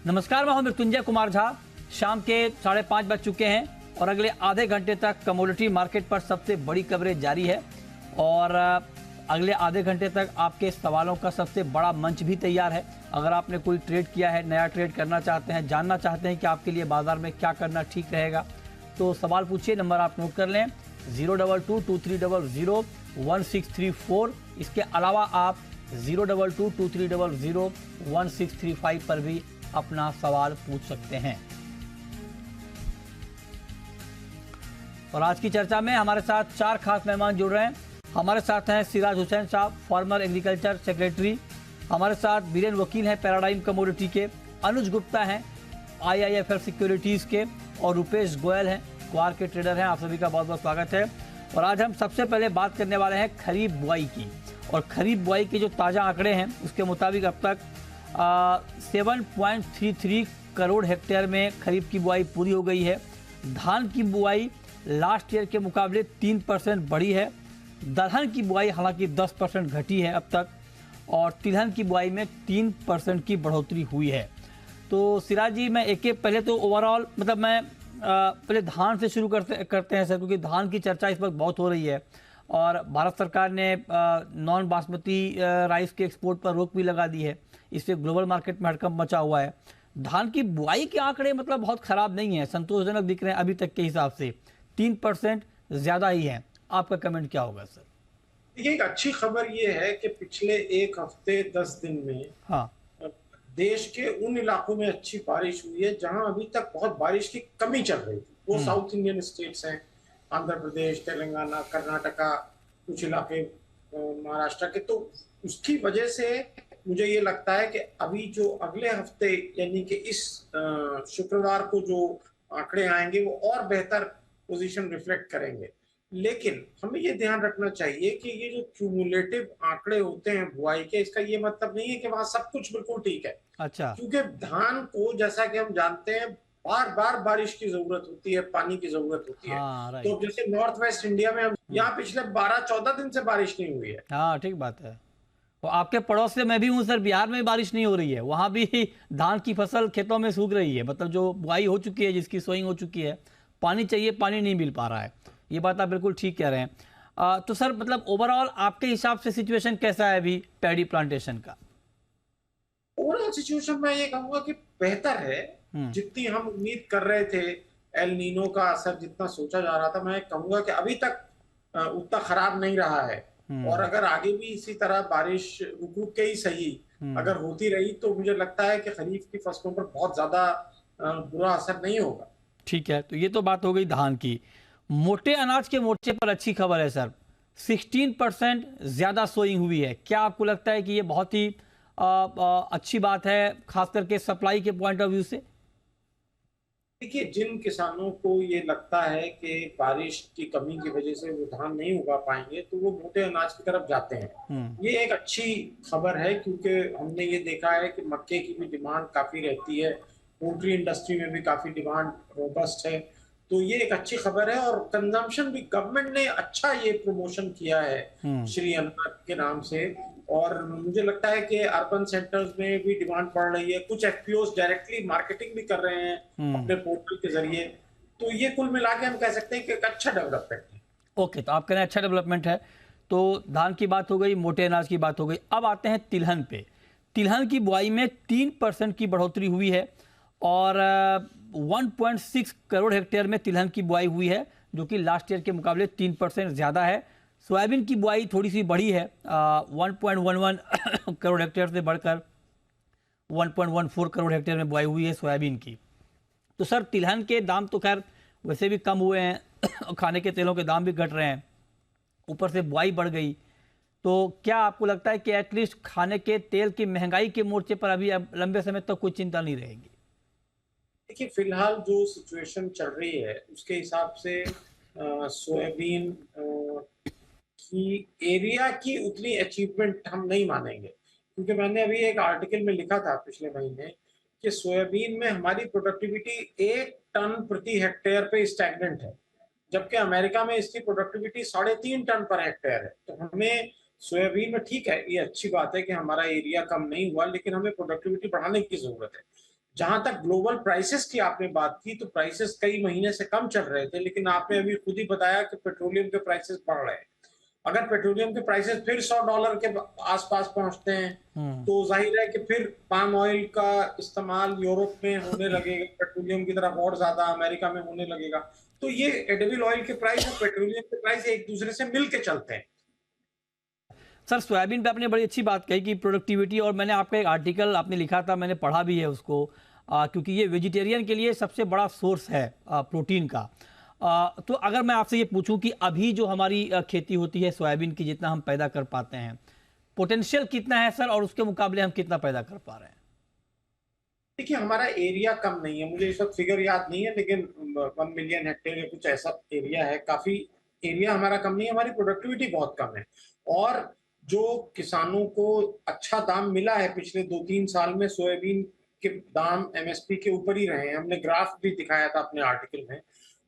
नमस्कार, मैं हूं मृत्युंजय कुमार झा। शाम के 5:30 बज चुके हैं और अगले आधे घंटे तक कमोडिटी मार्केट पर सबसे बड़ी कवरेज जारी है और अगले आधे घंटे तक आपके सवालों का सबसे बड़ा मंच भी तैयार है। अगर आपने कोई ट्रेड किया है, नया ट्रेड करना चाहते हैं, जानना चाहते हैं कि आपके लिए बाजार में क्या करना ठीक रहेगा, तो सवाल पूछिए। नंबर आप नोट कर लें 02223001634। इसके अलावा आप 02223001635 पर भी अपना सवाल पूछ सकते हैं। और आज की चर्चा में हमारे साथ 4 खास मेहमान जुड़ रहे हैं। हमारे साथ हैं सिराज हुसैन साहब, फॉर्मर एग्रीकल्चर सेक्रेटरी। हमारे साथ बीरेन वकील हैं पैराडाइम कमोडिटी के। अनुज गुप्ता हैं IIFL सिक्योरिटीज के। और रुपेश गोयल हैं क्वार के ट्रेडर हैं। आप सभी का बहुत बहुत स्वागत है। और आज हम सबसे पहले बात करने वाले हैं खरीफ बुआई की। और खरीफ बुआई के जो ताज़ा आंकड़े हैं उसके मुताबिक अब तक 7.33 करोड़ हेक्टेयर में खरीफ की बुआई पूरी हो गई है। धान की बुआई लास्ट ईयर के मुकाबले 3% बढ़ी है। दलहन की बुआई हालांकि 10% घटी है अब तक। और तिलहन की बुआई में 3% की बढ़ोतरी हुई है। तो सिराज जी, मैं पहले तो ओवरऑल मैं पहले धान से शुरू करते हैं सर, क्योंकि धान की चर्चा इस वक्त बहुत हो रही है और भारत सरकार ने नॉन बासमती राइस के एक्सपोर्ट पर रोक भी लगा दी है। इससे ग्लोबल मार्केट में हड़कंप मचा हुआ है। धान की बुआई के आंकड़े बहुत खराब नहीं है, संतोषजनक दिख रहे हैं अभी तक के हिसाब से, 3% ज्यादा ही है। आपका कमेंट क्या होगा सर? देखिए, एक अच्छी खबर ये है कि पिछले एक हफ्ते 10 दिन में देश के उन इलाकों में अच्छी बारिश हुई है जहां अभी तक बहुत बारिश की कमी चल रही थी। वो साउथ इंडियन स्टेट्स हैं, आंध्र प्रदेश, तेलंगाना, कर्नाटका, कुछ इलाके महाराष्ट्र के। तो उसकी वजह से मुझे ये लगता है कि अभी जो अगले हफ्ते यानी कि इस शुक्रवार को जो आंकड़े आएंगे वो और बेहतर पोजीशन रिफ्लेक्ट करेंगे। लेकिन हमें ये ध्यान रखना चाहिए कि ये जो क्यूमुलेटिव आंकड़े होते हैं बुआई के, इसका ये मतलब नहीं है कि वहां सब कुछ बिल्कुल ठीक है। अच्छा। क्योंकि धान को, जैसा कि हम जानते हैं, बार बार बारिश की जरूरत होती है, पानी की जरूरत होती है। तो जैसे नॉर्थ वेस्ट इंडिया में हम यहाँ पिछले 12-14 दिन से बारिश नहीं हुई है। हाँ, ठीक बात है। तो आपके पड़ोस से मैं भी हूँ सर, बिहार में बारिश नहीं हो रही है। वहाँ भी धान की फसल खेतों में सूख रही है। जो बुआई हो चुकी है, जिसकी सोइंग हो चुकी है, पानी चाहिए, पानी नहीं मिल पा रहा है। ये बात आप बिल्कुल ठीक कह रहे हैं। तो सर ओवरऑल आपके हिसाब से सिचुएशन कैसा है अभी पैडी प्लांटेशन का? ओवरऑल सिचुएशन मैं ये कहूंगा कि बेहतर है जितनी हम उम्मीद कर रहे थे। एल नीनो का असर जितना सोचा जा रहा था, मैं कहूंगा कि अभी तक उतना खराब नहीं रहा है। और अगर आगे भी इसी तरह बारिश रुक रुक के ही सही अगर होती रही तो मुझे लगता है कि खरीफ की फसलों पर बहुत ज्यादा बुरा असर नहीं होगा। ठीक है, तो ये तो बात हो गई धान की। मोटे अनाज के मोर्चे पर अच्छी खबर है सर, 16% ज्यादा सोइंग हुई है। क्या आपको लगता है कि ये बहुत ही अच्छी बात है, खास करके सप्लाई के पॉइंट ऑफ व्यू से? देखिए, जिन किसानों को ये लगता है कि बारिश की कमी की वजह से वो धान नहीं उगा पाएंगे तो वो मोटे अनाज की तरफ जाते हैं। ये एक अच्छी खबर है, क्योंकि हमने ये देखा है कि मक्के की भी डिमांड काफी रहती है, पोल्ट्री इंडस्ट्री में भी काफी डिमांड रोबस्ट है। तो ये एक अच्छी खबर है। और कंजम्पशन भी गवर्नमेंट ने अच्छा ये प्रमोशन किया है श्री अन्न के नाम से। और मुझे लगता है कि अर्बन सेंटर्स में भी डिमांड बढ़ रही है। कुछ एफपीओस डायरेक्टली मार्केटिंग भी कर रहे हैं अपने पोर्टल के जरिए। तो ये कुल मिला के हम कह सकते हैं कि एक अच्छा डेवलपमेंट है। ओके, तो आप कह रहे हैं अच्छा डेवलपमेंट है। तो धान की बात हो गई, मोटे अनाज की बात हो गई। अब आते हैं तिलहन पे। तिलहन की बुआई में 3% की बढ़ोतरी हुई है और 1.6 करोड़ हेक्टेयर में तिलहन की बुआई हुई है, जो कि लास्ट ईयर के मुकाबले 3% ज़्यादा है। सोयाबीन की बुआई थोड़ी सी बढ़ी है, 1.11 करोड़ हेक्टेयर से बढ़कर 1.14 करोड़ हेक्टेयर में बुआई हुई है सोयाबीन की। तो सर, तिलहन के दाम तो खैर वैसे भी कम हुए हैं खाने के तेलों के दाम भी घट रहे हैं, ऊपर से बुआई बढ़ गई। तो क्या आपको लगता है कि एटलीस्ट खाने के तेल की महंगाई के मोर्चे पर अभी अब लंबे समय तक कोई चिंता नहीं रहेगी? देखिए, फिलहाल जो सिचुएशन चल रही है उसके हिसाब से सोयाबीन की एरिया की उतनी अचीवमेंट हम नहीं मानेंगे। क्योंकि मैंने अभी एक आर्टिकल में लिखा था पिछले महीने कि सोयाबीन में हमारी प्रोडक्टिविटी 1 टन प्रति हेक्टेयर पे स्टैग्नेंट है, जबकि अमेरिका में इसकी प्रोडक्टिविटी 3.5 टन पर हेक्टेयर है। तो हमें सोयाबीन में, ठीक है, ये अच्छी बात है कि हमारा एरिया कम नहीं हुआ, लेकिन हमें प्रोडक्टिविटी बढ़ाने की जरूरत है। जहां तक ग्लोबल प्राइसेस की आपने बात की, तो प्राइसेस कई महीने से कम चल रहे थे, लेकिन आपने अभी खुद ही बताया कि पेट्रोलियम के प्राइसेस बढ़ रहे हैं। अगर पेट्रोलियम के प्राइसेस फिर $100 के आसपास पहुंचते हैं, तो जाहिर है कि फिर पाम ऑयल का इस्तेमाल यूरोप में होने लगेगा, पेट्रोलियम की तरफ और ज्यादा अमेरिका में होने लगेगा। तो ये एडिबल ऑयल के प्राइस और पेट्रोलियम के प्राइस एक दूसरे से मिलके चलते हैं। सर सोयाबीन पे आपने बड़ी अच्छी बात कही कि प्रोडक्टिविटी, और मैंने आपका एक आर्टिकल आपने लिखा था, मैंने पढ़ा भी है उसको, क्योंकि ये वेजिटेरियन के लिए सबसे बड़ा सोर्स है प्रोटीन का। तो अगर मैं आपसे ये पूछूं कि अभी जो हमारी खेती होती है सोयाबीन की, जितना हम पैदा कर पाते हैं, पोटेंशियल कितना है सर, और उसके मुकाबले हम कितना पैदा कर पा रहे हैं? देखिए, हमारा एरिया कम नहीं है, मुझे इस वक्त फिगर याद नहीं है, लेकिन 1 मिलियन हेक्टेयर या कुछ ऐसा एरिया है। काफी एरिया हमारा कम नहीं है, हमारी प्रोडक्टिविटी बहुत कम है। और जो किसानों को अच्छा दाम मिला है पिछले 2-3 साल में, सोयाबीन के दाम एमएसपी के ऊपर ही रहे हैं। हमने ग्राफ भी दिखाया था अपने आर्टिकल में।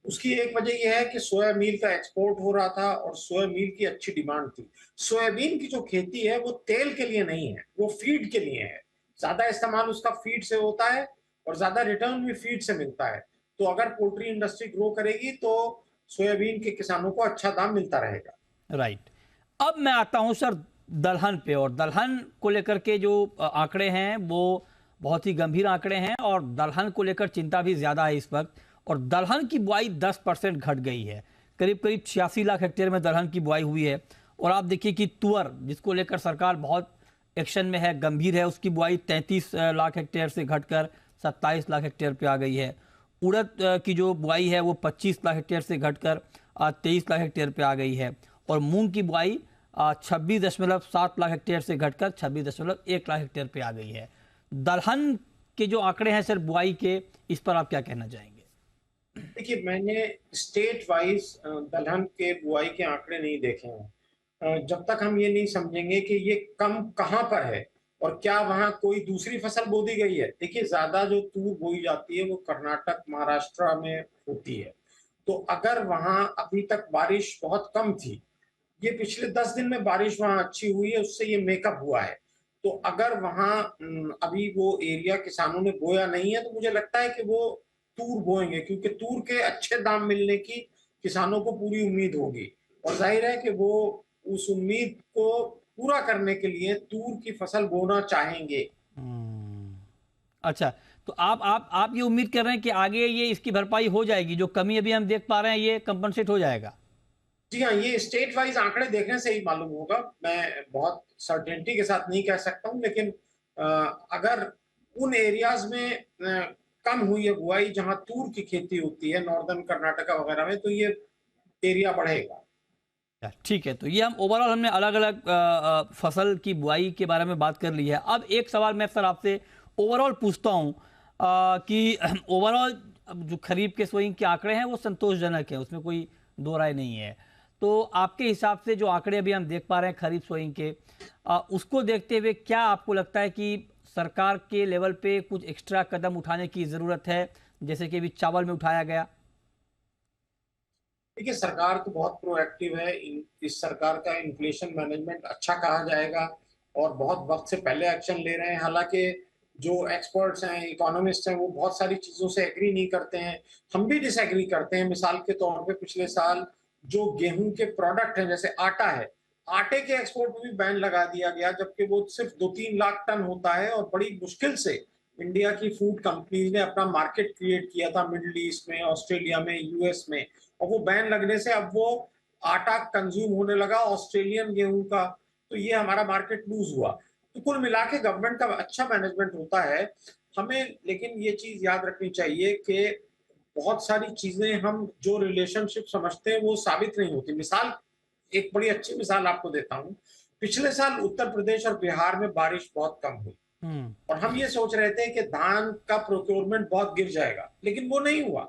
उसकी एक वजह यह है कि सोया मील का एक्सपोर्ट हो रहा था और सोया मील की अच्छी डिमांड थी। सोयाबीन की जो खेती है वो तेल के लिए नहीं है, वो फीड के लिए है। ज्यादा इस्तेमाल उसका फीड से होता है और ज्यादा रिटर्न भी फीड से मिलता है। तो अगर पोल्ट्री इंडस्ट्री ग्रो करेगी तो सोयाबीन के किसानों को अच्छा दाम मिलता रहेगा। राइट। अब मैं आता हूं सर दलहन पे, और दलहन को लेकर के जो आंकड़े हैं वो बहुत ही गंभीर आंकड़े हैं, और दलहन को लेकर चिंता भी ज्यादा है इस वक्त। और दलहन की बुआई 10% घट गई है, करीब करीब 86 लाख हेक्टेयर में दलहन की बुआई हुई है। और आप देखिए कि तुअर, जिसको लेकर सरकार बहुत एक्शन में है, गंभीर है, उसकी बुआई 33 लाख हेक्टेयर से घटकर 27 लाख हेक्टेयर पे आ गई है। उड़द की जो बुआई है वो 25 लाख हेक्टेयर से घटकर 23 लाख हेक्टेयर पे आ गई है। और मूंग की बुआई 26.7 लाख हेक्टेयर से घटकर 26.1 लाख हेक्टेयर पे आ गई है। दलहन के जो आंकड़े हैं सर बुआई के, इस पर आप क्या कहना चाहेंगे? देखिए, मैंने स्टेट वाइज दलहन के बुआई के आंकड़े नहीं देखे हैं। जब तक हम ये नहीं समझेंगे कि ये कम कहाँ पर है और क्या वहां कोई दूसरी फसल बो दी गई है। देखिए, ज्यादा जो तूर बोई जाती है वो कर्नाटक, महाराष्ट्र में होती है। तो अगर वहां अभी तक बारिश बहुत कम थी, ये पिछले 10 दिन में बारिश वहां अच्छी हुई है, उससे ये मेकअप हुआ है। तो अगर वहां अभी वो एरिया किसानों ने बोया नहीं है, तो मुझे लगता है कि वो तूर बोएंगे, क्योंकि तूर के अच्छे दाम मिलने की किसानों को पूरी उम्मीद होगी। और जाहिर है कि वो उस उम्मीद को पूरा करने के लिए तूर की फसल बोना चाहेंगे। अच्छा, तो आप ये उम्मीद कर रहे हैं कि आगे ये इसकी भरपाई हो जाएगी, जो कमी अभी हम देख पा रहे हैं ये कंपनसेट हो जाएगा? जी हाँ, ये स्टेट वाइज आंकड़े देखने से ही मालूम होगा। मैं बहुत सर्टेनिटी के साथ नहीं कह सकता हूँ, लेकिन अगर उन एरियाज में कम हुई है बुआई जहां तूर की खेती होती है, नॉर्दर्न कर्नाटका वगैरह में, तो ये एरिया बढ़ेगा। ठीक है, तो ये हम ओवरऑल हमने अलग अलग फसल की बुआई के बारे में बात कर ली है। अब एक सवाल मैं सर आपसे ओवरऑल पूछता हूँ कि ओवरऑल जो खरीफ के सोइंग के आंकड़े हैं वो संतोषजनक है, उसमें कोई दो राय नहीं है। तो आपके हिसाब से जो आंकड़े अभी हम देख पा रहे हैं खरीफ सोइंग के, उसको देखते हुए क्या आपको लगता है कि सरकार के लेवल पे कुछ एक्स्ट्रा कदम उठाने की ज़रूरत है, जैसे कि अभी चावल में उठाया गया? देखिए, सरकार तो बहुत प्रोएक्टिव है। इस सरकार का इन्फ्लेशन मैनेजमेंट अच्छा कहा जाएगा और बहुत वक्त से पहले एक्शन ले रहे हैं। हालांकि जो एक्सपर्ट्स हैं, इकोनॉमिस्ट हैं, वो बहुत सारी चीज़ों से एग्री नहीं करते हैं। हम भी डिसएग्री करते हैं। मिसाल के तौर पे पिछले साल जो गेहूं के प्रोडक्ट हैं, जैसे आटा है, आटे के एक्सपोर्ट में भी बैन लगा दिया गया, जबकि वो सिर्फ 2-3 लाख टन होता है और बड़ी मुश्किल से इंडिया की फूड कंपनीज ने अपना मार्केट क्रिएट किया था मिडिल ईस्ट में, ऑस्ट्रेलिया में, यूएस में। और वो बैन लगने से अब वो आटा कंज्यूम होने लगा ऑस्ट्रेलियन गेहूं का। तो ये हमारा मार्केट लूज हुआ। तो कुल मिला के गवर्नमेंट का अच्छा मैनेजमेंट होता है हमें। लेकिन ये चीज याद रखनी चाहिए कि बहुत सारी चीजें हम जो रिलेशनशिप समझते हैं वो साबित नहीं होती। मिसाल, एक बड़ी अच्छी मिसाल आपको देता हूँ। पिछले साल उत्तर प्रदेश और बिहार में बारिश बहुत कम हुई और हम ये सोच रहे थे कि धान का प्रोक्योरमेंट बहुत गिर जाएगा, लेकिन वो नहीं हुआ।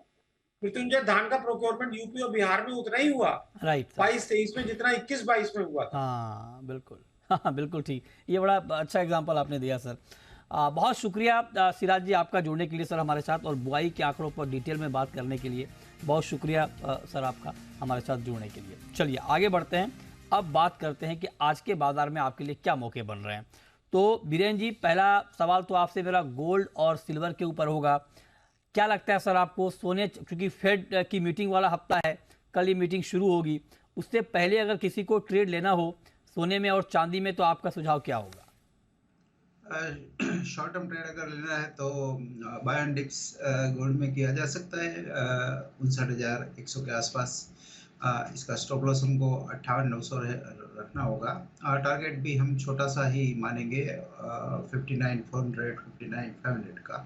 मृत्युंजय, धान का प्रोक्योरमेंट यूपी और बिहार में उतना ही हुआ, राइट, 22-23 में जितना 21-22 में हुआ था। हाँ बिल्कुल, हाँ बिल्कुल ठीक। ये बड़ा अच्छा एग्जांपल आपने दिया सर। बहुत शुक्रिया सिराज जी आपका जुड़ने के लिए सर हमारे साथ, और बुआई के आंकड़ों पर डिटेल में बात करने के लिए बहुत शुक्रिया सर आपका हमारे साथ जुड़ने के लिए। चलिए आगे बढ़ते हैं, अब बात करते हैं कि आज के बाजार में आपके लिए क्या मौके बन रहे हैं। तो बीरेन जी, पहला सवाल तो आपसे मेरा गोल्ड और सिल्वर के ऊपर होगा। क्या लगता है सर आपको, सोने, क्योंकि फेड की मीटिंग वाला हफ्ता है, कल ये मीटिंग शुरू होगी, उससे पहले अगर किसी को ट्रेड लेना हो सोने में और चांदी में, तो आपका सुझाव क्या होगा? शॉर्ट टर्म ट्रेड अगर लेना है तो बाय ऑन डिप्स गोल्ड में किया जा सकता है 59,100 के आसपास। इसका स्टॉप लॉस हमको 58,900 रखना होगा। टारगेट भी हम छोटा सा ही मानेंगे 59,400 59,500 का।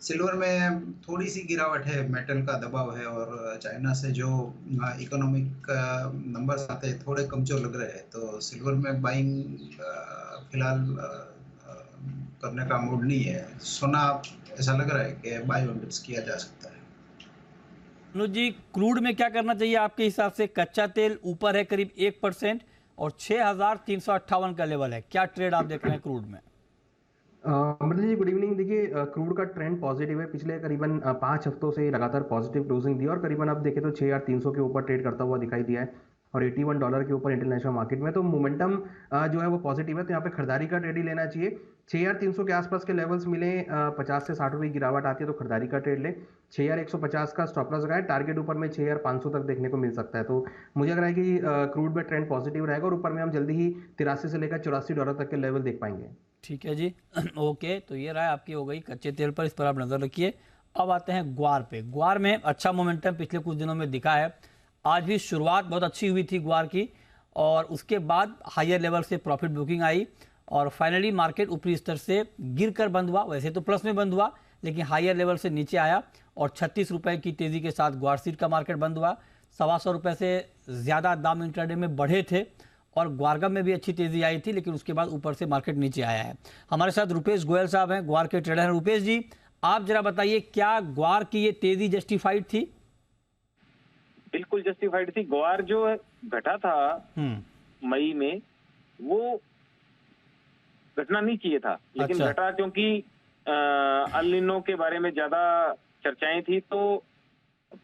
सिल्वर में थोड़ी सी गिरावट है, मेटल का दबाव है और चाइना से जो इकोनॉमिक नंबर्स आते हैं थोड़े कमजोर लग रहे हैं, तो सिल्वर में बाइंग फिलहाल करने का मूड नहीं है। सोना ऐसा लग रहा है कि बाय ऑन डिप्स किया जा सकता है। अनुज जी, क्रूड में क्या करना चाहिए आपके हिसाब से? कच्चा तेल ऊपर है करीब 1% और 6,358 का लेवल है, क्या ट्रेड आप देख रहे हैं क्रूड में? अमृत जी, गुड इवनिंग। देखिए, क्रूड का ट्रेंड पॉजिटिव है। पिछले करीबन 5 हफ्तों से लगातार पॉजिटिव क्लोजिंग दी और करीबन आप देखें तो 6,300 के ऊपर ट्रेड करता हुआ दिखाई दिया है और $81 के ऊपर इंटरनेशनल मार्केट में। तो मोमेंटम जो है वो पॉजिटिव है, तो यहाँ पे खरीदारी का ट्रेड ही लेना चाहिए। 6,300 के आसपास के लेवल्स मिले, 50 से 60 रुपये की गिरावट आती है तो खरीदारी का ट्रेड ले। 6,150 का स्टॉप लॉस लगाए, टारगेट ऊपर में 6,500 तक देखने को मिल सकता है। तो मुझे लग रहा है कि क्रूड में ट्रेंड पॉजिटिव रहेगा और ऊपर में हम जल्दी ही 83 से लेकर $84 तक के लेवल देख पाएंगे। ठीक है जी। ओके, तो ये राय आपकी हो गई कच्चे तेल पर, इस पर आप नज़र रखिए। अब आते हैं ग्वार पे। ग्वार में अच्छा मोमेंटम पिछले कुछ दिनों में दिखा है, आज भी शुरुआत बहुत अच्छी हुई थी ग्वार की और उसके बाद हायर लेवल से प्रॉफिट बुकिंग आई और फाइनली मार्केट ऊपरी स्तर से गिर कर बंद हुआ। वैसे तो प्लस में बंद हुआ लेकिन हायर लेवल से नीचे आया और 36 रुपये की तेज़ी के साथ ग्वार सीड का मार्केट बंद हुआ। 125 रुपये से ज़्यादा दाम इंट्राडे में बढ़े थे और ग्वारगम में भी अच्छी तेज़ी आई थी, लेकिन उसके बाद ऊपर से मार्केट नीचे आया है। हमारे साथ रुपेश गोयल साहब हैं, ग्वार के ट्रेडर हैं। रुपेश जी, आप जरा बताइए, क्या ग्वार की ये तेज़ी जस्टिफाइड थी? बिल्कुल जस्टिफाइड थी। ग्वार जो घटा था मई में, वो घटना नहीं चाहिए था, लेकिन अच्छा। घटा क्योंकि अल नीनो के बारे में ज्यादा चर्चाएं थी, तो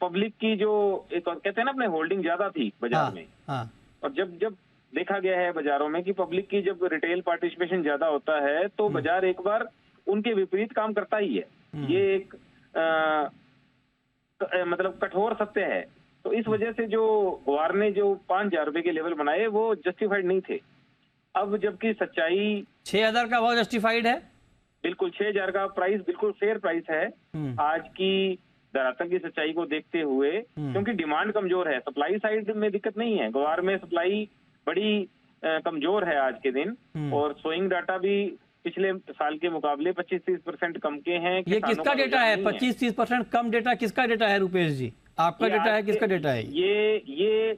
पब्लिक की जो एक कहते हैं ना अपने होल्डिंग ज्यादा थी बाजार में। और जब देखा गया है बाजारों में कि पब्लिक की जब रिटेल पार्टिसिपेशन ज्यादा होता है तो बाजार एक बार उनके विपरीत काम करता ही है। ये एक मतलब कठोर सत्य है। तो इस वजह से जो ग्वार ने जो 5,000 रुपए के लेवल बनाए वो जस्टिफाइड नहीं थे। अब जबकि सच्चाई 6,000 का भाव जस्टिफाइड है, बिल्कुल 6,000 का प्राइस बिल्कुल फेयर प्राइस है आज की धरातल की सच्चाई को देखते हुए, क्योंकि डिमांड कमजोर है। सप्लाई साइड में दिक्कत नहीं है, ग्वार में सप्लाई बड़ी कमजोर है आज के दिन और सोइंग डाटा भी पिछले साल के मुकाबले 25-30% कम के हैं। ये किसका डेटा है? 25-30% कम डेटा किसका डेटा है रुपेश जी? आपका डेटा है, किसका डेटा है? ये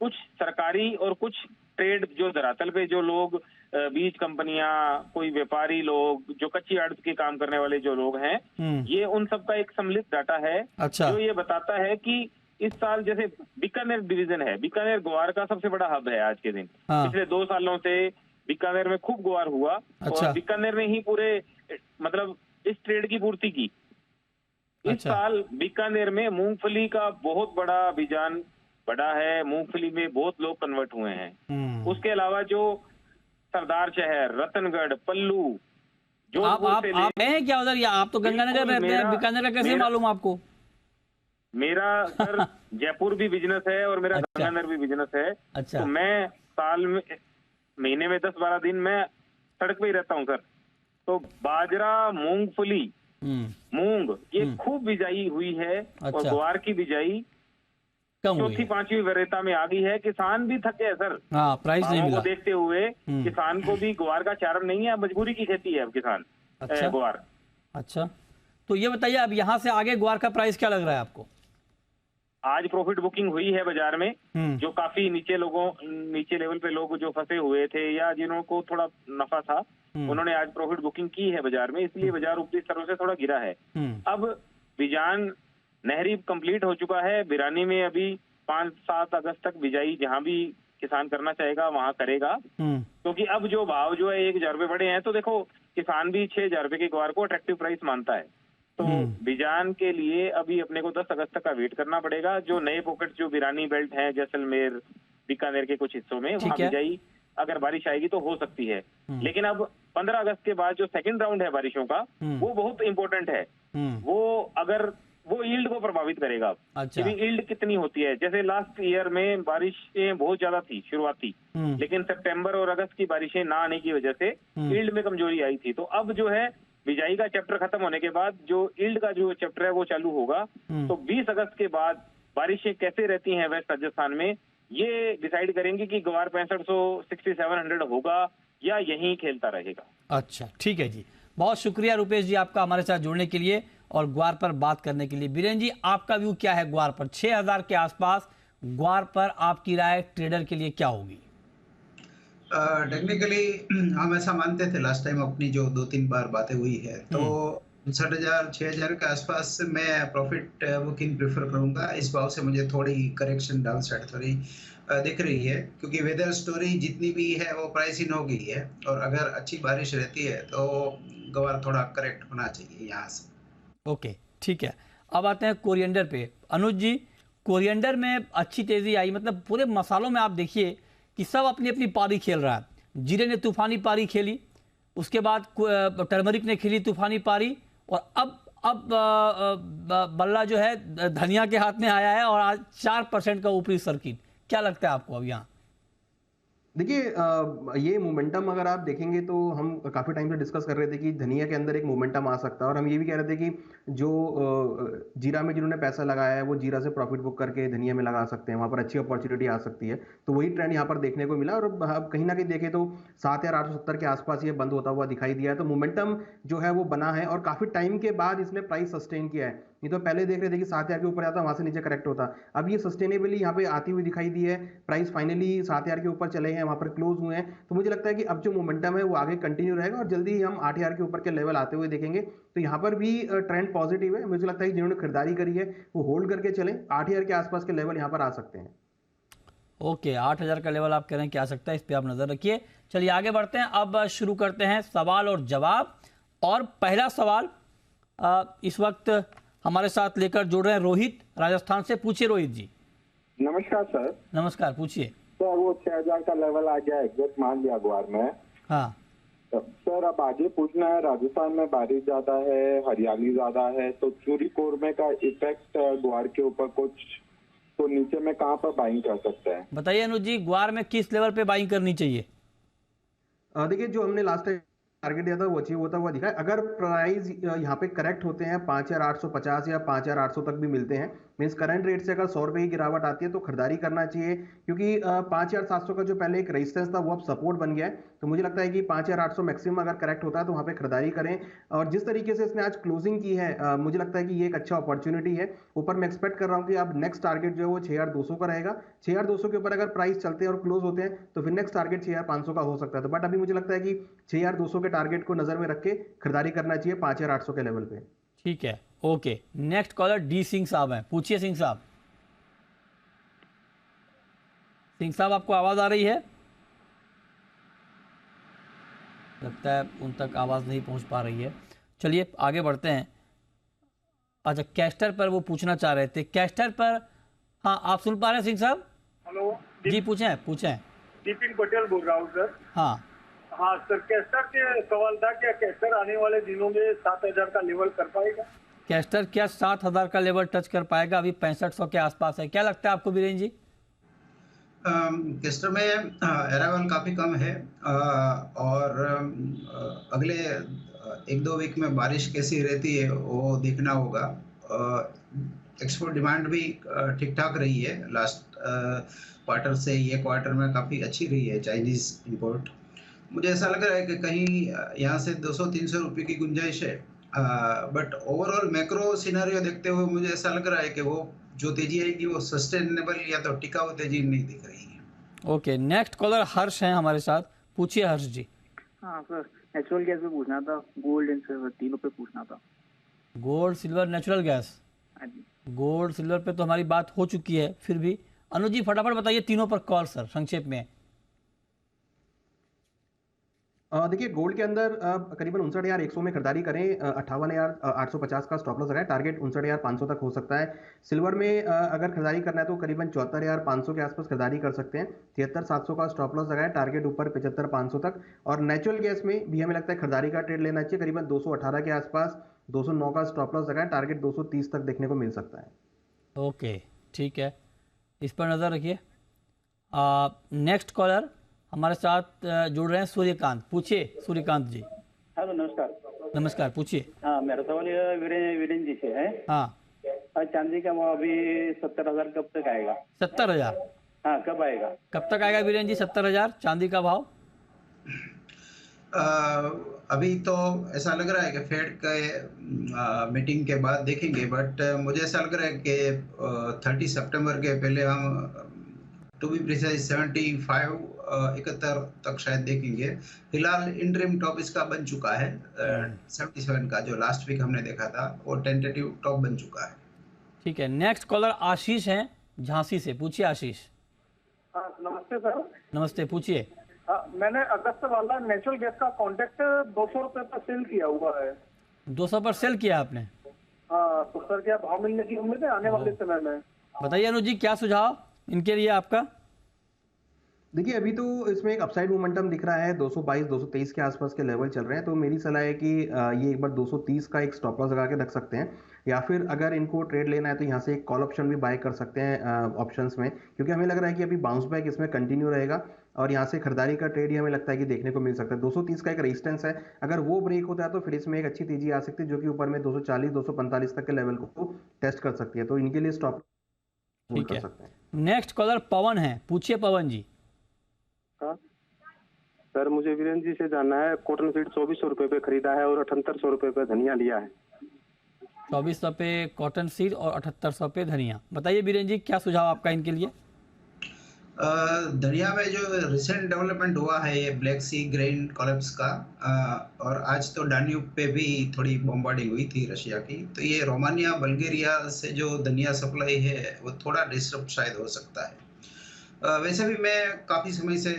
कुछ सरकारी और कुछ ट्रेड जो धरातल पे जो लोग बीज कंपनियां, कोई व्यापारी लोग, जो कच्ची आड़त के काम करने वाले जो लोग हैं, ये उन सबका एक सम्मिलित डाटा है। अच्छा। जो ये बताता है कि इस साल जैसे बीकानेर डिवीजन है, बीकानेर ग्वार का सबसे बड़ा हब है आज के दिन। पिछले 2 सालों से बीकानेर में खूब ग्वार हुआ। अच्छा। और बीकानेर ने ही पूरे मतलब इस ट्रेड की पूर्ति की। इस साल बीकानेर में मूंगफली का बहुत बड़ा अभियान बढ़ा है, मूंगफली में बहुत लोग कन्वर्ट हुए हैं। उसके अलावा जो सरदार शहर, रतनगढ़, पल्लू, जो आप गए हैं क्या उधर? या आप तो गंगानगर रहते हैं, बीकानेर का कैसे मालूम आपको? मेरा सर जयपुर भी बिजनेस है और मेरा गंगानगर भी बिजनेस है। अच्छा। तो मैं साल में महीने में 10-12 दिन मैं सड़क पे ही रहता हूँ सर। तो बाजरा, मूंगफली, मूंग ये खूब बिजाई हुई है। और ग्वार की बिजाई चौथी 5वीं वरीयता में आ गई है। किसान भी थके हैं सर, प्राइस नहीं मिला। देखते हुए किसान को भी ग्वार का चारण नहीं है, मजबूरी की खेती है अब किसान। अच्छा। ग्वार। अच्छा, तो ये बताइए अब यहाँ से आगे ग्वार का प्राइस क्या लग रहा है आपको? आज प्रॉफिट बुकिंग हुई है बाजार में, जो काफी नीचे लेवल पे लोग जो फंसे हुए थे या जिन्हों को थोड़ा नफा था, उन्होंने आज प्रॉफिट बुकिंग की है बाजार में, इसलिए बाजार ऊपरी स्तरों से थोड़ा गिरा है। अब बिजान नहरी कंप्लीट हो चुका है। बिरानी में अभी 5-7 अगस्त तक बिजाई जहां भी किसान करना चाहेगा वहां करेगा, क्योंकि अब जो भाव जो है 1,000 रुपए बढ़े हैं, तो देखो किसान भी 6,000 रुपए के ग्वार को अट्रैक्टिव प्राइस मानता है। तो बिजान के लिए अभी अपने को 10 अगस्त तक का वेट करना पड़ेगा। जो नए पॉकेट जो बिरानी बेल्ट है, जैसलमेर, बीकानेर के कुछ हिस्सों में, वहां बिजाई अगर बारिश आएगी तो हो सकती है। लेकिन अब 15 अगस्त के बाद जो सेकंड राउंड है बारिशों का, वो बहुत इंपॉर्टेंट है। वो अगर वो यील्ड को प्रभावित करेगा। अच्छा। यील्ड कितनी होती है, जैसे लास्ट ईयर में बारिशें बहुत ज्यादा थी शुरुआती, लेकिन सितंबर और अगस्त की बारिशें ना आने की वजह से यील्ड में कमजोरी आई थी। तो अब जो है बिजाई का चैप्टर खत्म होने के बाद जो यील्ड का जो चैप्टर है वो चालू होगा। तो 20 अगस्त के बाद बारिशें कैसे रहती हैं वेस्ट राजस्थान में, ये डिसाइड करेंगे कि ग्वार 6500 6700 होगा या यहीं खेलता रहेगा। अच्छा, ठीक है जी, बहुत शुक्रिया रुपेश जी आपका हमारे साथ जुड़ने के लिए और ग्वार पर बात करने के लिए। बीरेन जी, आपका व्यू क्या है ग्वार पर? 6000 के आसपास ग्वार पर आपकी राय ट्रेडर के लिए क्या होगी? टेक्निकली हम ऐसा मानते थे लास्ट टाइम, अपनी जो 2-3 बार बातें हुई है, तो 59,000 6000 के आसपास मैं प्रॉफिट बुकिंग प्रेफर करूंगा। इस भाव से मुझे थोड़ी करेक्शन डाउन साइड थोड़ी दिख रही है, क्योंकि वेदर स्टोरी जितनी भी है वो प्राइस इन हो गई है, और अगर अच्छी बारिश रहती है तो ग्वार थोड़ा करेक्ट होना चाहिए यहाँ से। ओके, ठीक है। अब आते हैं कोरिएंडर पे। अनुज जी, कोरिएंडर में अच्छी तेजी आई, मतलब पूरे मसालों में आप देखिए कि सब अपनी अपनी पारी खेल रहा है। जीरे ने तूफानी पारी खेली, उसके बाद टर्मरिक ने खेली तूफानी पारी, और अब बल्ला जो है धनिया के हाथ में आया है और आज 4% का ऊपरी सर्किट। क्या लगता है आपको अब यहाँ? देखिए, ये मोमेंटम अगर आप देखेंगे तो हम काफ़ी टाइम से डिस्कस कर रहे थे कि धनिया के अंदर एक मोमेंटम आ सकता है, और हम ये भी कह रहे थे कि जो जीरा में जिन्होंने पैसा लगाया है वो जीरा से प्रॉफिट बुक करके धनिया में लगा सकते हैं, वहाँ पर अच्छी अपॉर्चुनिटी आ सकती है। तो वही ट्रेंड यहाँ पर देखने को मिला, और अब कहीं ना कहीं देखें तो 7,870 के आसपास ये बंद होता हुआ दिखाई दिया है। तो मोमेंटम जो है वो बना है, और काफ़ी टाइम के बाद इसने प्राइस सस्टेन किया है। ये तो पहले देख रहे थे कि 7,000 के ऊपर आता, वहां से नीचे करेक्ट होता, अब ये सस्टेनेबली यहाँ पे आती हुई दिखाई दी है। प्राइस फाइनली 7,000 के ऊपर चले हैं, वहां पर क्लोज हुए हैं। तो मुझे लगता है कि अब जो मोमेंटम है वो आगे कंटिन्यू रहेगा, और जल्दी ही हम 8,000 के ऊपर के लेवल आते हुए देखेंगे। तो यहाँ पर भी ट्रेंड पॉजिटिव है। मुझे लगता है कि जिन्होंने खरीदारी करी है वो होल्ड करके चलें, 8,000 के आसपास के लेवल यहाँ पर आ सकते हैं। ओके, 8,000 का लेवल आप कह रहे हैं कि आ सकता है, इस पर आप नजर रखिए। चलिए आगे बढ़ते हैं, अब शुरू करते हैं सवाल और जवाब। और पहला सवाल इस वक्त हमारे साथ लेकर जुड़ रहे हैं रोहित राजस्थान से। पूछिए रोहित जी। नमस्कार सर। नमस्कार, पूछिए सर। वो 6,000 का लेवल आ गया, एग्जैक्ट मान लिया ग्वार में। हाँ सर, अब आगे पूछना है, राजस्थान में बारिश ज्यादा है, हरियाली ज्यादा है, तो चूरी कोरमे का इफेक्ट ग्वार के ऊपर कुछ तो नीचे में कहाँ पर बाइंग कर सकते हैं? बताइए अनुज जी, ग्वार में किस लेवल पे बाइंग करनी चाहिए? देखिए, जो हमने लास्ट टाइम टारगेट दिया था वो अचीव होता हुआ दिखा है। अगर प्राइस यहाँ पे करेक्ट होते हैं 5,850 या 5,800 तक भी मिलते हैं, मींस करंट रेट से अगर 100 रुपए की गिरावट आती है तो खरीदारी करना चाहिए, क्योंकि 5,700 का जो पहले एक रेजिस्टेंस था वो अब सपोर्ट बन गया है। तो मुझे लगता है कि 5,800 मैक्सिमम अगर करेक्ट होता है तो वहाँ पे खरीदारी करें। और जिस तरीके से इसने आज क्लोजिंग की है, मुझे लगता है कि ये एक अच्छा अपॉर्चुनिटी है। ऊपर मैं एक्सपेक्ट कर रहा हूँ कि अब नेक्स्ट टारगेट जो है वो 6,200 का रहेगा। 6,200 के ऊपर अगर प्राइस चलते हैं और क्लोज होते हैं तो फिर नेक्स्ट टारगेट 6,500 का हो सकता है। तो बट अभी मुझे लगता है कि 6,200 के टारगेट को नजर में रख के खरीदारी करना चाहिए 5,800 के लेवल पे। ठीक है, okay. Next collar D Singh साहब हैं, पूछिए सिंह साहब। सिंह साहब, आपको आवाज आ रही है? लगता है उन तक आवाज नहीं पहुंच पा रही है। चलिए आगे बढ़ते हैं। अच्छा, कैस्टर पर वो पूछना चाह रहे थे, कैस्टर पर। हाँ, आप सुन पा रहे हैं सिंह साहब? हेलो जी, पूछें पूछें। दीपिन पटेल बोल रहा हूँ सर। हाँ हाँ सर, कैस्टर के सवाल था, क्या कैस्टर आने वाले दिनों में 7,000 का लेवल कर पाएगा? कैस्टर क्या 7,000 का लेवल टच कर पाएगा? अभी 6500 के आसपास है। क्या लगता है आपको बीरेन जी? कैस्टर में अराइवल काफ़ी कम है, और अगले 1-2 वीक में बारिश कैसी रहती है वो देखना होगा। एक्सपोर्ट डिमांड भी ठीक ठाक रही है, लास्ट क्वार्टर से ये क्वार्टर में काफ़ी अच्छी रही है चाइनीज़ इंपोर्ट। मुझे ऐसा लग रहा है कि कहीं यहाँ से 200-300 रुपये की गुंजाइश है, बट ओवरऑल मैक्रो सिनेरियो देखते हुए मुझे ऐसा लग रहा है कि वो जो तेजी आएगी वो सस्टेनेबल या तो टिकाऊ तेजी नहीं दिख रही है। ओके, नेक्स्ट कॉलर हर्ष हैं हमारे साथ। पूछिए हर्ष जी। हाँ सर, नेचुरल गैस पे पूछना था, गोल्ड एंड सिल्वर तीनों पे पूछना था। Gold, silver, natural gas. हाँ जी। गोल्ड सिल्वर पे तो हमारी बात हो चुकी है, फिर भी अनुज जी फटाफट बताइए तीनों पर कॉल सर, संक्षेप में। देखिए गोल्ड के अंदर करीबन 59,100 में खरीदारी करें, 58,850 का स्टॉप लॉस लगाए, टारगेट 59,500 तक हो सकता है। सिल्वर में अगर खरीदारी करना है तो करीबन 74,500 के आसपास खरीदारी कर सकते हैं, 73,700 का स्टॉप लॉस लगाए, टारगेट ऊपर 75,500 तक। और नेचुरल गैस में भी हमें लगता है खरीदारी का ट्रेड लेना चाहिए, करीबन 218 के आसपास, 209 का स्टॉप लॉस लगाए, टारगेट 230 तक देखने को मिल सकता है। ओके, ठीक है, इस पर नज़र रखिए। नेक्स्ट कॉलर हमारे साथ जुड़ रहे हैं सूर्यकांत। पूछिए सूर्यकांत जी। हेलो, नमस्कार। नमस्कार, पूछिए। हाँ, मेरा सवाल ये वीरेन जी से है। हाँ, चांदी का भाव अभी 70,000 कब तक आएगा? 70,000? हाँ, कब आएगा? कब तक आएगा वीरेन जी 70,000 चांदी का भाव? अभी तो ऐसा लग रहा है कि फेड के मीटिंग के बाद देखेंगे, बट मुझे ऐसा लग रहा है कि 30 सितंबर के पहले हम टू बी प्रिसाइज 71 तक शायद देखेंगे। फिलहाल इंटरिम टॉप इसका बन चुका है, 77 का जो लास्ट वीक हमने देखा था वो टेंटेटिव टॉप बन चुका है। ठीक है, नेक्स्ट कॉलर आशीष हैं झांसी से। पूछिए आशीष। नमस्ते सर। नमस्ते, पूछिए। मैंने अगस्त वाला नेचुरल गैस का कॉन्ट्रैक्ट 200 रुपए पर सेल किया हुआ है। 200 पर सेल किया आपने? हाँ, तो सर क्या भाव मिलने की उम्मीद है आने वाले समय में? बताइए अनुज जी, क्या सुझाव इनके लिए आपका? देखिए अभी तो इसमें एक अपसाइड मोमेंटम दिख रहा है, 222 223 के आसपास के लेवल चल रहे हैं, तो मेरी सलाह है कि ये एक बार 230 का एक स्टॉप लॉस लगा के रख सकते हैं, या फिर अगर इनको ट्रेड लेना है तो यहाँ से एक कॉल ऑप्शन भी बाय कर सकते हैं ऑप्शंस में, क्योंकि हमें लग रहा है कि अभी बाउंस बैक इसमें कंटिन्यू रहेगा और यहाँ से खरीदारी का ट्रेड ही हमें लगता है कि देखने को मिल सकता है। 230 का एक रेजिस्टेंस है, अगर वो ब्रेक होता है तो फिर इसमें एक अच्छी तेजी आ सकती है जो कि ऊपर में 240 245 तक के लेवल को टेस्ट कर सकती है, तो इनके लिए स्टॉप ठीक कर सकते हैं। नेक्स्ट कॉलर पवन है। पूछिए पवन जी। हाँ सर, मुझे वीरेन जी से जानना है, कॉटन सीड 2400 रुपए पे खरीदा है और 7800 रुपए पे धनिया लिया है। 2400 पे कॉटन सीड और 7800 पे धनिया। बताइए वीरेन जी, क्या सुझाव आपका इनके लिए? धनिया में जो रिसेंट डेवलपमेंट हुआ है ये ब्लैक सी ग्रेन कोलैप्स का, और आज तो डान्यूब पे भी थोड़ी बॉम्बार्डिंग हुई थी रशिया की, तो ये रोमानिया बल्गेरिया से जो धनिया सप्लाई है वो थोड़ा डिस्टर्ब शायद हो सकता है। वैसे भी मैं काफ़ी समय से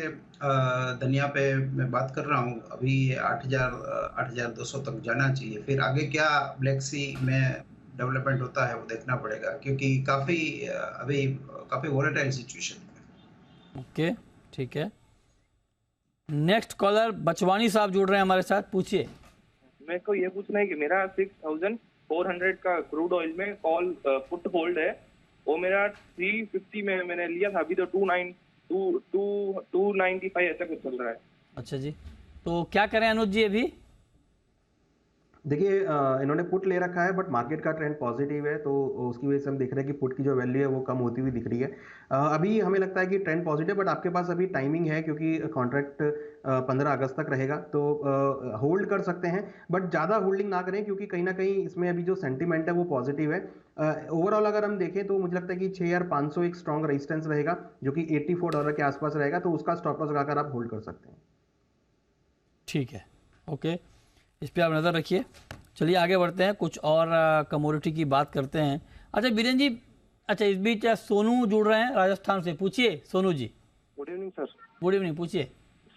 धनिया पे मैं बात कर रहा हूँ, अभी 8,200 तक जाना चाहिए, फिर आगे क्या ब्लैक सी में डेवलपमेंट होता है वो देखना पड़ेगा, क्योंकि अभी काफ़ी वोलेटाइल सिचुएशन है। ओके, ठीक है। नेक्स्ट कॉलर बचवानी साहब जुड़ रहे हैं हमारे साथ। पूछिए। मेरे को ये पूछना है कि मेरा 6,400 का क्रूड ऑयल में कॉल पुट होल्ड है, वो मेरा 350 में मैंने लिया था, अभी तो 295 ऐसा कुछ चल रहा है। अच्छा जी, तो क्या करें अनुज जी अभी? देखिए इन्होंने पुट ले रखा है बट मार्केट का ट्रेंड पॉजिटिव है, तो उसकी वजह से हम देख रहे हैं कि पुट की जो वैल्यू है वो कम होती हुई दिख रही है। अभी हमें लगता है कि ट्रेंड पॉजिटिव, बट आपके पास अभी टाइमिंग है क्योंकि कॉन्ट्रैक्ट 15 अगस्त तक रहेगा, तो होल्ड कर सकते हैं, बट ज़्यादा होल्डिंग ना करें क्योंकि कहीं ना कहीं इसमें अभी जो सेंटीमेंट है वो पॉजिटिव है। ओवरऑल अगर हम देखें तो मुझे लगता है कि 6,500 एक स्ट्रॉन्ग रेजिस्टेंस रहेगा जो कि $84 के आसपास रहेगा, तो उसका स्टॉप लॉस लगाकर आप होल्ड कर सकते हैं। ठीक है, ओके, इस पर आप नज़र रखिए। चलिए आगे बढ़ते हैं, कुछ और कमोडिटी की बात करते हैं। अच्छा बीरेन जी, अच्छा इस बीच सोनू जुड़ रहे हैं राजस्थान से। पूछिए Sonu ji. Good evening sir. Good evening, पूछिए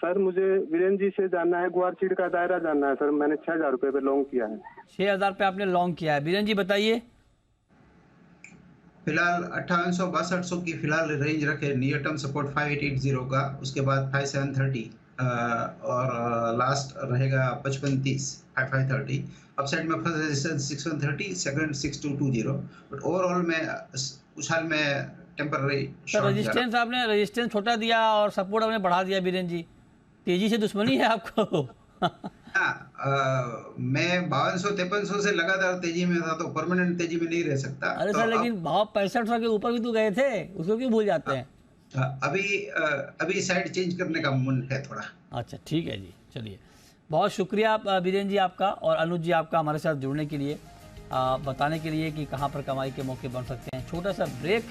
सर। मुझे वीरेन जी से जानना है, ग्वार सीड का दायरा जानना है सर। मैंने 6,000 रुपए पे लॉन्ग किया है। 6,000 पे आपने लॉन्ग किया है। वीरेन जी बताइए। फिलहाल 5800-6200 की फिलहाल रेंज रखे, नियर टर्म सपोर्ट 5880 का, उसके बाद 5730 और लास्ट रहेगा 5530 अपसाइड में first resistance 6130, second 6220, but overall में उछाल में टेम्पररी रेजिस्टेंस आपने रेजिस्टेंस छोटा दिया और सपोर्ट आपने बढ़ा दिया। बीरेन जी, तेजी से दुश्मनी है आपको? मैं 5200-5300 से लगातार तेजी में था, तो परमानेंट तेजी में नहीं रह सकता। अरे सर, लेकिन भाव 6500 के ऊपर भी तो गए थे, उसको क्यों भूल जाते हैं? अभी साइड चेंज करने का मन है थोड़ा। अच्छा ठीक है जी, चलिए बहुत शुक्रिया बीरेन जी आपका और अनुज जी आपका हमारे साथ जुड़ने के लिए, बताने के लिए कि कहाँ पर कमाई के मौके बन सकते हैं। छोटा सा ब्रेक,